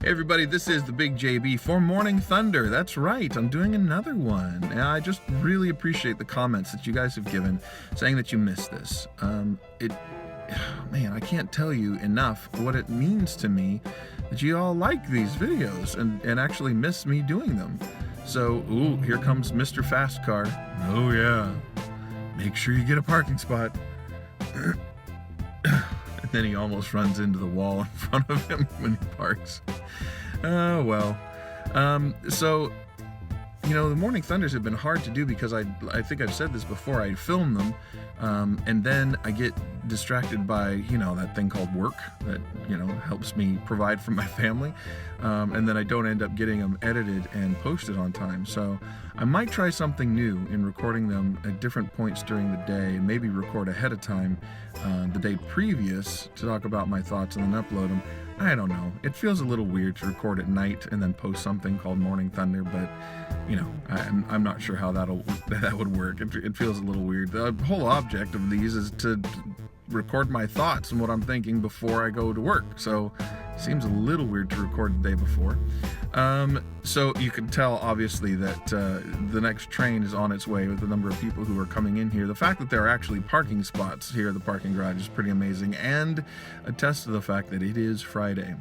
everybody, this is the Big JB for Morning Thunder. That's right, I'm doing another one. And I just really appreciate the comments that you guys have given saying that you missed this. Man, I can't tell you enough what it means to me that you all like these videos and actually miss me doing them. So, ooh, here comes Mr. Fast Car. Oh yeah, make sure you get a parking spot. And then he almost runs into the wall in front of him when he parks. Oh, well. So, you know, the Morning Thunders have been hard to do because I think I've said this before, I film them, and then I get distracted by, you know, that thing called work that, you know, helps me provide for my family, and then I don't end up getting them edited and posted on time. So I might try something new in recording them at different points during the day, and maybe record ahead of time the day previous to talk about my thoughts and then upload them. I don't know. It feels a little weird to record at night and then post something called Morning Thunder, but you know, I'm not sure how that would work. It feels a little weird. The whole object of these is to record my thoughts and what I'm thinking before I go to work. So it seems a little weird to record the day before. So you can tell obviously that the next train is on its way with the number of people who are coming in here. The fact that there are actually parking spots here at the parking garage is pretty amazing and attests to the fact that it is Friday.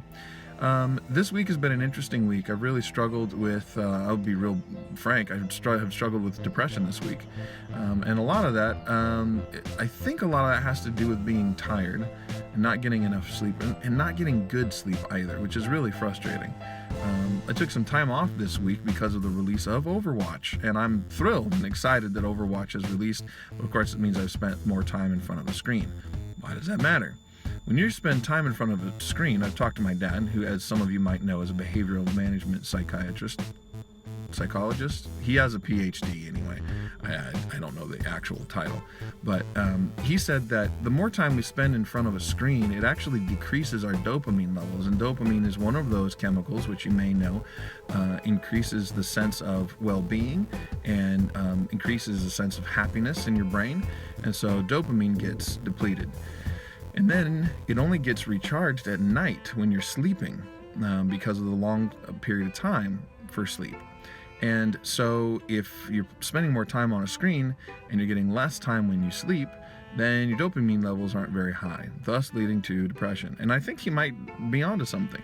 This week has been an interesting week. I've really struggled with, I'll be real frank, I have struggled with depression this week. And a lot of that, I think a lot of that has to do with being tired and not getting enough sleep and not getting good sleep either, which is really frustrating. I took some time off this week because of the release of Overwatch, and I'm thrilled and excited that Overwatch is released, but of course it means I've spent more time in front of the screen. Why does that matter? When you spend time in front of a screen, I've talked to my dad, who, as some of you might know, is a behavioral management psychologist. He has a PhD anyway. I don't know the actual title, but he said that the more time we spend in front of a screen, it actually decreases our dopamine levels, and dopamine is one of those chemicals, which you may know, increases the sense of well-being and increases the sense of happiness in your brain, and so dopamine gets depleted. And then it only gets recharged at night when you're sleeping because of the long period of time for sleep. And so if you're spending more time on a screen and you're getting less time when you sleep, then your dopamine levels aren't very high, thus leading to depression. And I think he might be onto something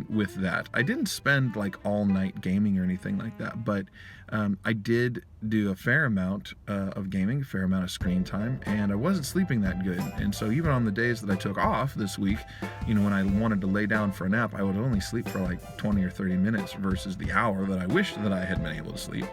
with that. I didn't spend like all night gaming or anything like that, but I did do a fair amount of gaming, a fair amount of screen time, and I wasn't sleeping that good. And so even on the days that I took off this week, you know, when I wanted to lay down for a nap, I would only sleep for like 20 or 30 minutes versus the hour that I wish that I had been able to sleep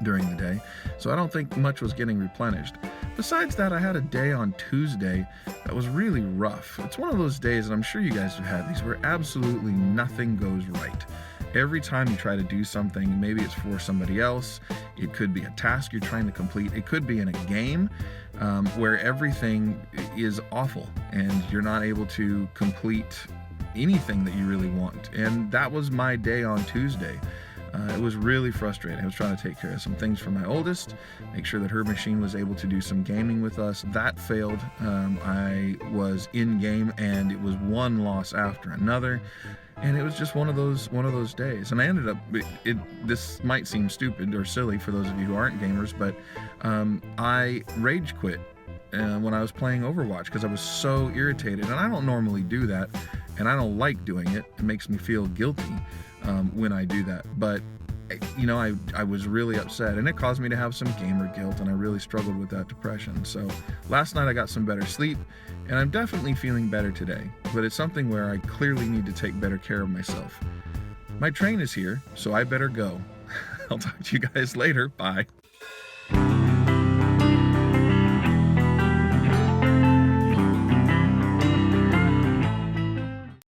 during the day. So I don't think much was getting replenished. Besides that, I had a day on Tuesday that was really rough. It's one of those days, and I'm sure you guys have had these, where absolutely nothing goes right. Every time you try to do something, maybe it's for somebody else, it could be a task you're trying to complete, it could be in a game where everything is awful and you're not able to complete anything that you really want. And that was my day on Tuesday. It was really frustrating. I was trying to take care of some things for my oldest, make sure that her machine was able to do some gaming with us. That failed. I was in game and it was one loss after another. And it was just one of those days. And I ended up, this might seem stupid or silly for those of you who aren't gamers, but I rage quit when I was playing Overwatch because I was so irritated. And I don't normally do that, and I don't like doing it. It makes me feel guilty when I do that. But you know, I was really upset, and it caused me to have some gamer guilt, and I really struggled with that depression. So last night I got some better sleep, and I'm definitely feeling better today, but it's something where I clearly need to take better care of myself. My train is here, so I better go. I'll talk to you guys later. Bye.